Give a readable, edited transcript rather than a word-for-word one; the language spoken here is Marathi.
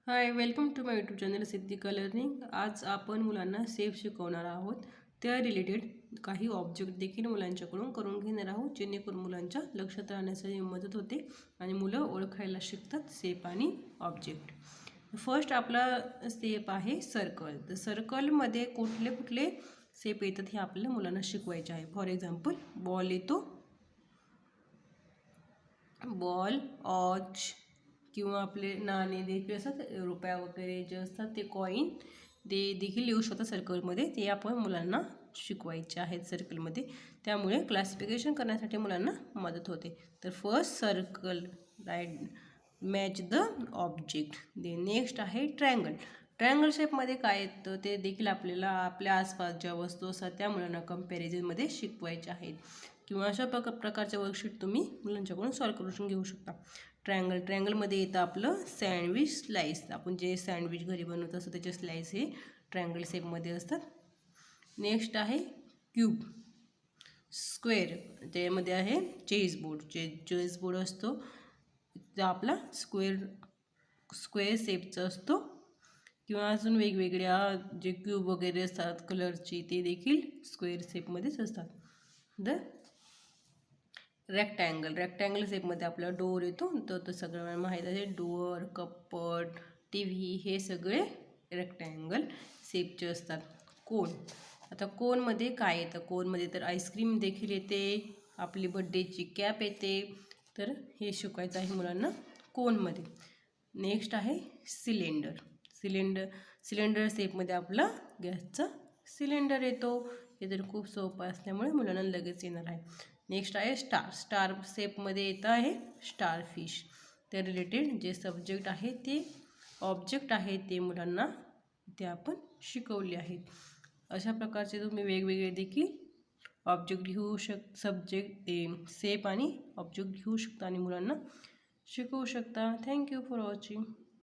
High, welcome to my YouTube channel Siddhika learning. आज आपण मुलांना सेफ शिकवणार आहोत. त्या रिलेटेड काही ऑब्जेक्ट देखील मुलांच्याकडून करून घेणार आहोत, जेणेकरून मुलांच्या लक्षात राहण्यासाठी मदत होते आणि मुलं ओळखायला शिकतात सेप आणि ऑब्जेक्ट. फर्स्ट आपला सेप आहे सर्कल. तर सर्कलमध्ये कुठले कुठले सेप येतात हे आपल्याला मुलांना शिकवायचे आहे. फॉर एक्झाम्पल, बॉल येतो, बॉल, ऑच किंवा आपले नाणे देखील असतात, रुपया वगैरे जे असतात ते कॉईन ते देखील येऊ शकतात सर्कलमध्ये. ते आपण मुलांना शिकवायचे आहेत सर्कलमध्ये. त्यामुळे क्लासिफिकेशन करण्यासाठी मुलांना मदत होते. तर first circle, right, match the object. The next आहे ट्रायंगल. ट्रायंगल शेपमध्ये काय येतं ते देखील आपल्याला आपल्या आसपास ज्या वस्तू असतात त्या मुलांना कंपॅरिझनमध्ये शिकवायच्या आहेत, किंवा अशा प्रकारच्या वर्कशीट तुम्ही मुलांच्याकडून सॉल्व करून घेऊ शकता. ट्रायंगलमध्ये येतं आपलं सँडविच स्लाइस. आपण जे सँडविच घरी बनवत असतो त्याचे स्लाइस हे ट्रायंगल शेपमध्ये असतात. नेक्स्ट आहे क्यूब. स्क्वेअर, त्यामध्ये आहे चेसबोर्ड. चेसबोर्ड असतो तो आपला स्क्वेअर शेपचा असतो, किंवा अजून वेगवेगळ्या जे क्यूब वगैरे असतात कलरची ते देखील स्क्वेअर शेपमध्येच असतात. रेक्टँगल शेपमध्ये आपला डोअर येतो. तो सगळ्यांना माहीत आहे. डोअर, कप्पट, टी व्ही हे सगळे रेक्टँगल शेपचे असतात. कोन. आता कोनमध्ये काय येतं? कोनमध्ये तर आईस्क्रीम देखील येते, आपली बड्डेची कॅप येते. तर हे शिकवायचं आहे मुलांना कोनमध्ये. नेक्स्ट आहे सिलेंडर शेपमध्ये आपला गॅसचा सिलेंडर येतो. हे तर खूप सोपं असल्यामुळे मुलांना लगेच येणार आहे. नेक्स्ट आहे स्टार शेपमध्ये येतं आहे स्टार फिश. त्या रिलेटेड जे सब्जेक्ट आहे ते ऑब्जेक्ट आहे ते मुलांना ते आपण शिकवले आहेत. अशा प्रकारचे तुम्ही वेगवेगळे देखील ऑब्जेक्ट घेऊ सब्जेक्ट शेप आणि ऑब्जेक्ट घेऊ शकता आणि मुलांना शिकवू शकता. Thank you for watching.